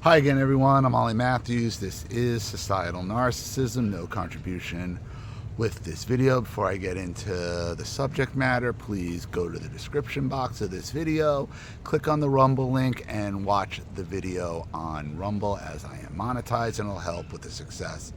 Hi again, everyone. I'm Ollie Matthews. This is Societal Narcissism. No contribution with this video. Before I get into the subject matter, please go to the description box of this video, click on the Rumble link, and watch the video on Rumble, as I am monetized, and it'll help with the success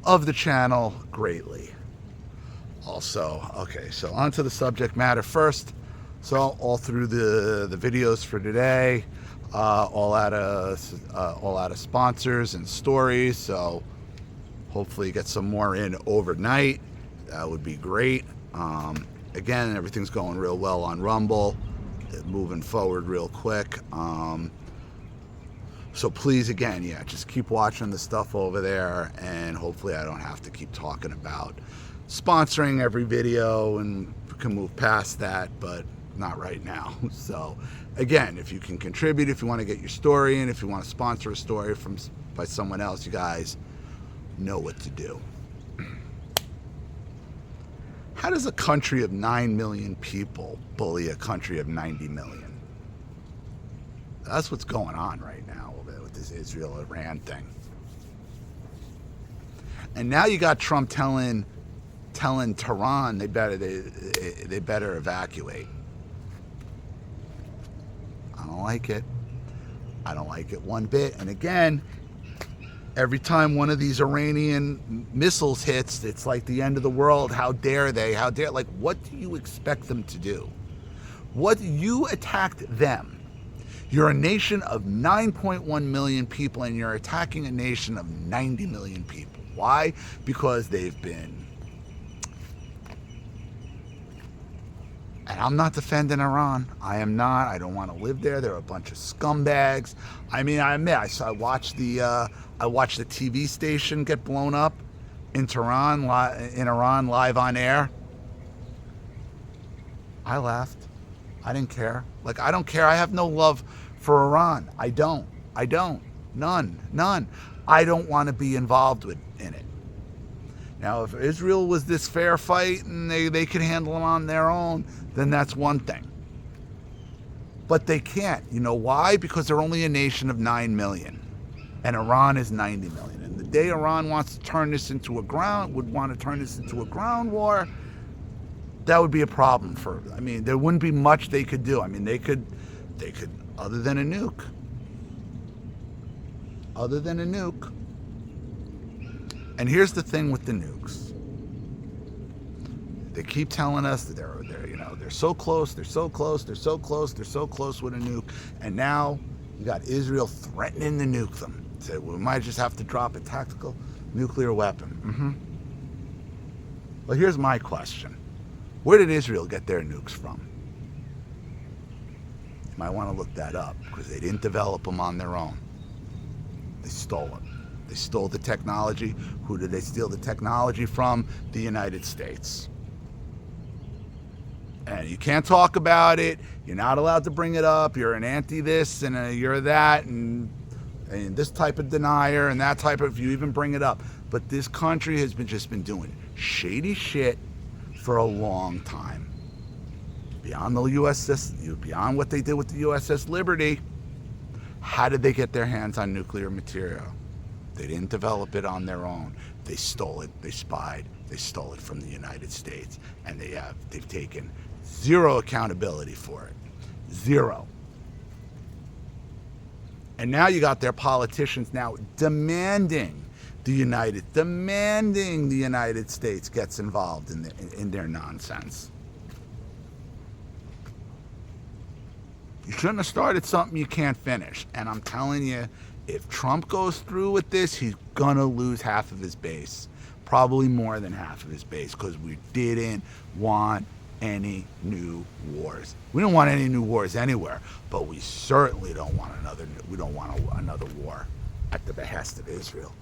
of the channel greatly. Also, okay, so on to the subject matter first. So all through the videos for today, all out of sponsors and stories. So hopefully get some more in overnight. That would be great. Again, everything's going real well on Rumble, moving forward real quick. So please, again, just keep watching the stuff over there, and hopefully I don't have to keep talking about sponsoring every video, and we can move past that, but not right now. So again, if you can contribute, if you want to get your story in, if you want to sponsor a story by someone else, you guys know what to do. How does a country of 9 million people bully a country of 90 million? That's what's going on right now with this Israel-Iran thing. And now you got Trump telling Tehran they better evacuate. I don't like it. I don't like it one bit. And again, every time one of these Iranian missiles hits, it's like the end of the world. How dare they? How dare? Like, what do you expect them to do? What you attacked them? You're a nation of 9.1 million people, and you're attacking a nation of 90 million people. Why? Because they've been. And I'm not defending Iran. I am not. I don't want to live there. They're a bunch of scumbags. I mean, I admit, I watched the TV station get blown up in Tehran, in Iran, live on air. I laughed. I didn't care. Like, I don't care. I have no love for Iran. I don't. None. I don't want to be involved in it. Now, if Israel was this fair fight and they could handle it on their own, then that's one thing. But they can't. You know why? Because they're only a nation of 9 million. And Iran is 90 million. And the day Iran wants to turn this into a ground war, that would be a problem there wouldn't be much they could do. I mean, they could, other than a nuke. And here's the thing with the nukes. They keep telling us that they're so close with a nuke, and now you got Israel threatening to nuke them. So we might just have to drop a tactical nuclear weapon. Well, here's my question. Where did Israel get their nukes from? You might want to look that up, because they didn't develop them on their own. They stole it. They stole the technology. Who did they steal the technology from? The United States. And you can't talk about it. You're not allowed to bring it up. You're an anti-this and you're that and this type of denier and that type of, if you even bring it up. But this country has just been doing shady shit for a long time. Beyond the USS, beyond what they did with the USS Liberty, how did they get their hands on nuclear material? They didn't develop it on their own. They stole it. They spied. They stole it from the United States, and they've taken zero accountability for it. Zero. And now you got their politicians now demanding the United States gets involved in their nonsense. You shouldn't have started something you can't finish. And I'm telling you, if Trump goes through with this, he's going to lose half of his base. Probably more than half of his base, because we didn't want any new wars. We don't want any new wars anywhere, but we certainly don't want another war at the behest of Israel,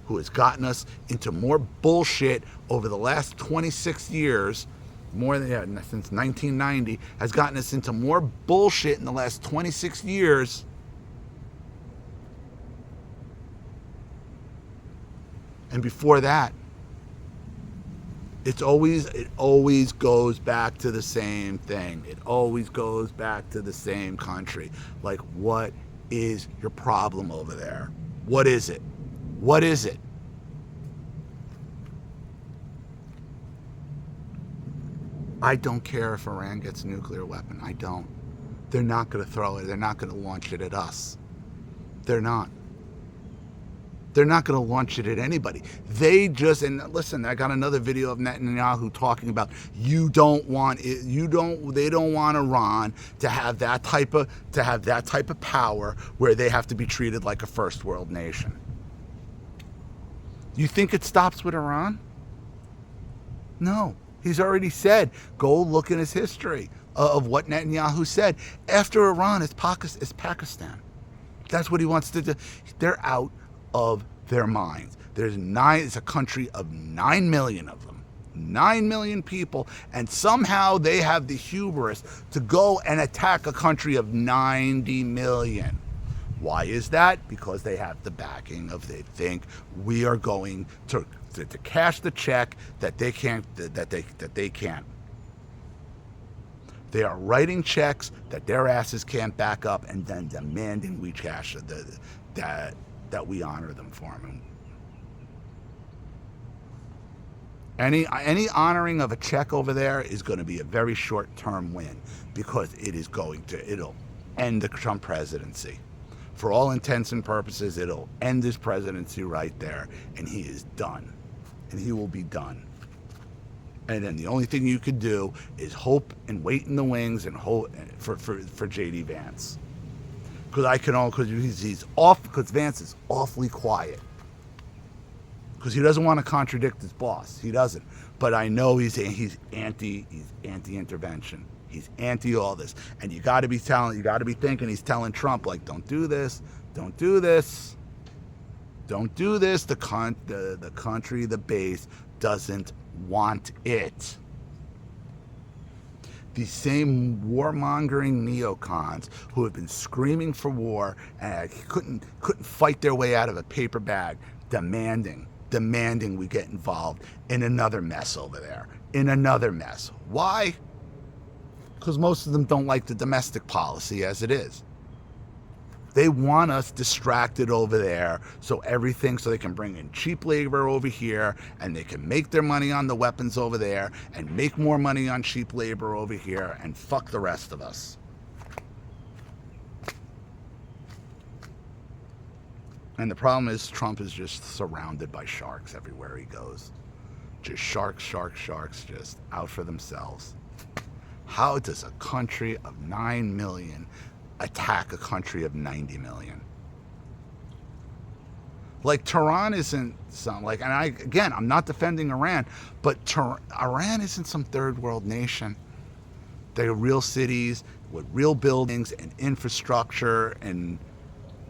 who has gotten us into more bullshit over the last 26 years, since 1990, has gotten us into more bullshit in the last 26 years. And before that, it always goes back to the same thing. It always goes back to the same country. Like, what is your problem over there? What is it? What is it? I don't care if Iran gets a nuclear weapon. I don't. They're not going to throw it. They're not going to launch it at us. They're not. They're not going to launch it at anybody. They just, and listen, I got another video of Netanyahu talking about they don't want Iran to have that type of power where they have to be treated like a first world nation. You think it stops with Iran? No. He's already said, go look in his history of what Netanyahu said. After Iran is Pakistan. That's what he wants to do. They're out of their minds. It's a country of 9 million of them. 9 million people, and somehow they have the hubris to go and attack a country of 90 million. Why is that? Because they have the backing of, they think we are going to cash the check that they can't. They are writing checks that their asses can't back up, and then demanding we cash that we honor them for them. Any honoring of a check over there is going to be a very short-term win, because it'll end the Trump presidency. For all intents and purposes, it'll end his presidency right there, and he is done. And he will be done. And then the only thing you could do is hope and wait in the wings and hope for J.D. Vance. Because Vance is awfully quiet. Because he doesn't want to contradict his boss. He doesn't. But I know he's anti-intervention. He's anti all this. And you got to be thinking he's telling Trump, like, don't do this, don't do this, don't do this. The country, the base, doesn't want it. These same warmongering neocons who have been screaming for war and couldn't fight their way out of a paper bag, demanding we get involved in another mess over there, in another mess. Why? Because most of them don't like the domestic policy as it is. They want us distracted over there so they can bring in cheap labor over here, and they can make their money on the weapons over there and make more money on cheap labor over here and fuck the rest of us. And the problem is Trump is just surrounded by sharks everywhere he goes. Just sharks, just out for themselves. How does a country of 9 million attack a country of 90 million? Like, Tehran isn't I'm not defending Iran, but Iran isn't some third world nation. They're real cities with real buildings and infrastructure, and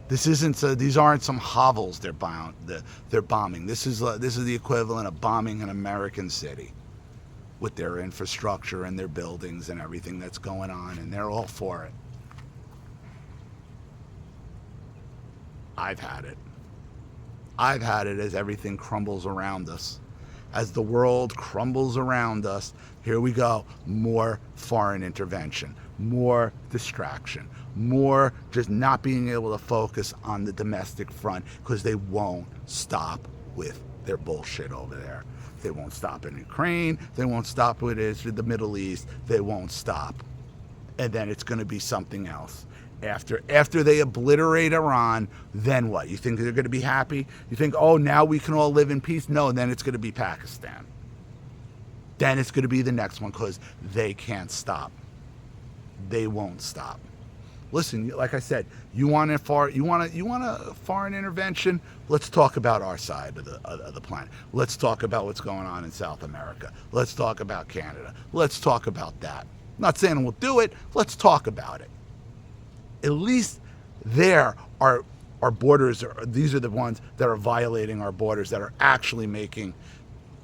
these aren't some hovels they're bombing. This is the equivalent of bombing an American city, with their infrastructure and their buildings and everything that's going on, and they're all for it. I've had it. I've had it as everything crumbles around us. As the world crumbles around us, here we go. More foreign intervention, more distraction, more just not being able to focus on the domestic front, because they won't stop with their bullshit over there. They won't stop in Ukraine. They won't stop with the Middle East. They won't stop. And then it's going to be something else. After they obliterate Iran, then what? You think they're going to be happy? You think, oh, now we can all live in peace? No, then it's going to be Pakistan. Then it's going to be the next one, because they can't stop. They won't stop. Listen, like I said, you want a foreign intervention? Let's talk about our side of the planet. Let's talk about what's going on in South America. Let's talk about Canada. Let's talk about that. I'm not saying we'll do it. Let's talk about it. At least there our borders these are the ones that are violating our borders, that are actually making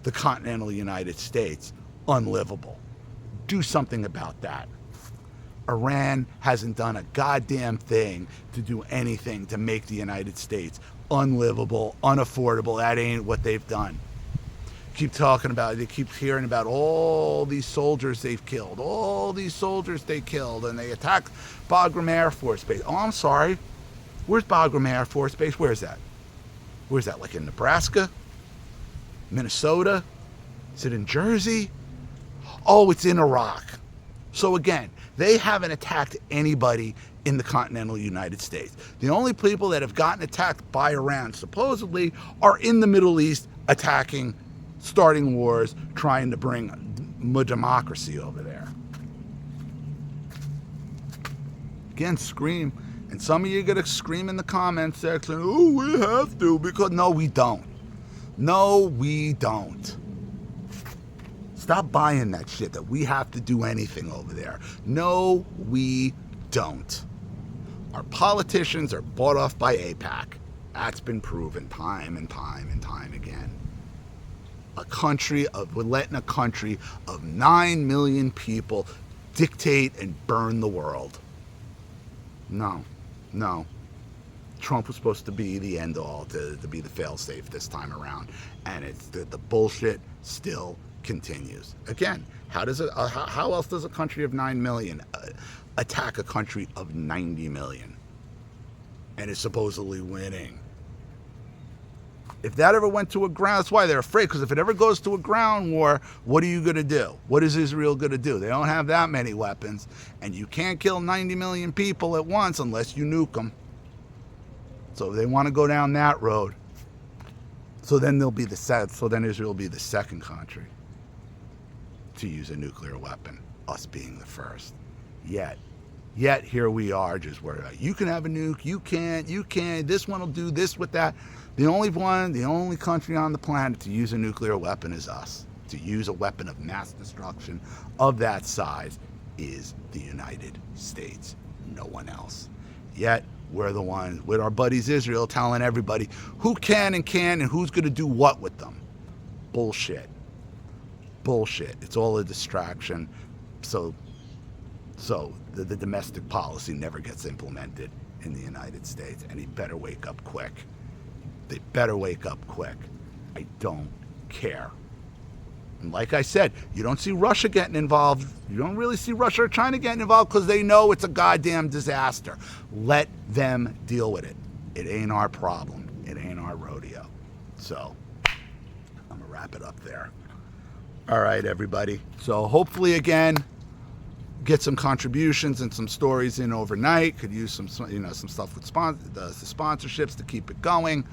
the continental United States unlivable. Do something about that. Iran hasn't done a goddamn thing to do anything to make the United States unlivable, unaffordable. That ain't what they've done. They keep hearing about all these soldiers they've killed, and they attacked Bagram Air Force Base. Oh, I'm sorry. Where's Bagram Air Force Base? Where's that? Where's that? Like in Nebraska? Minnesota? Is it in Jersey? Oh, it's in Iraq. So again, they haven't attacked anybody in the continental United States. The only people that have gotten attacked by Iran, supposedly, are in the Middle East attacking, starting wars, trying to bring democracy over there. Again, scream. And some of you are going to scream in the comment section, oh, we have to, because no, we don't. No, we don't. Stop buying that shit that we have to do anything over there. No, we don't. Our politicians are bought off by AIPAC. That's been proven time and time and time again. We're letting a country of 9 million people dictate and burn the world. No. Trump was supposed to be the end all, to be the fail-safe this time around. And it's the bullshit still continues. Again, how else does a country of 9 million attack a country of 90 million and is supposedly winning? If that ever went to a ground, that's why they're afraid, because if it ever goes to a ground war, what are you going to do? What is Israel going to do? They don't have that many weapons, and you can't kill 90 million people at once unless you nuke them. So they want to go down that road. So then Israel will be the second country to use a nuclear weapon, us being the first. Yet here we are, just worried about, you can have a nuke, you can't, this one will do this with that. The only country on the planet to use a nuclear weapon is us. To use a weapon of mass destruction of that size is the United States, no one else. Yet we're the ones, with our buddies Israel, telling everybody who can and can't and who's going to do what with them. Bullshit. It's all a distraction. So the domestic policy never gets implemented in the United States, and he better wake up quick. They better wake up quick. I don't care. And like I said, you don't see Russia getting involved. You don't really see Russia or China getting involved because they know it's a goddamn disaster. Let them deal with it. It ain't our problem. It ain't our rodeo. So I'm going to wrap it up there. All right, everybody. So hopefully, again, get some contributions and some stories in overnight. Could use some stuff with the sponsorships to keep it going.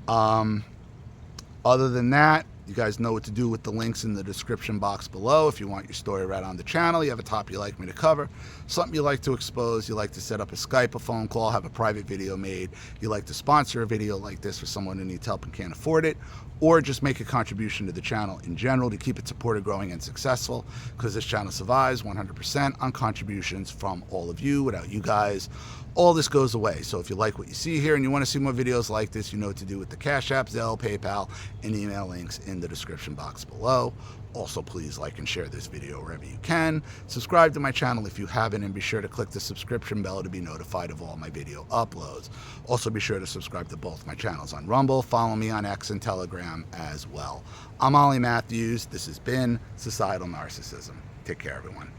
Other than that, you guys know what to do with the links in the description box below. If you want your story read on the channel, you have a topic you like me to cover, something you like to expose, you like to set up a Skype, a phone call, have a private video made, you like to sponsor a video like this for someone who needs help and can't afford it, or just make a contribution to the channel in general to keep it supported, growing, and successful, because this channel survives 100% on contributions from all of you. Without you guys, all this goes away. So if you like what you see here and you want to see more videos like this, you know what to do with the Cash App, Zelle, PayPal, and email links in the description box below. Also, please like and share this video wherever you can. Subscribe to my channel if you haven't, and be sure to click the subscription bell to be notified of all my video uploads. Also, be sure to subscribe to both my channels on Rumble. Follow me on X and Telegram as well. I'm Ollie Matthews. This has been Societal Narcissism. Take care, everyone.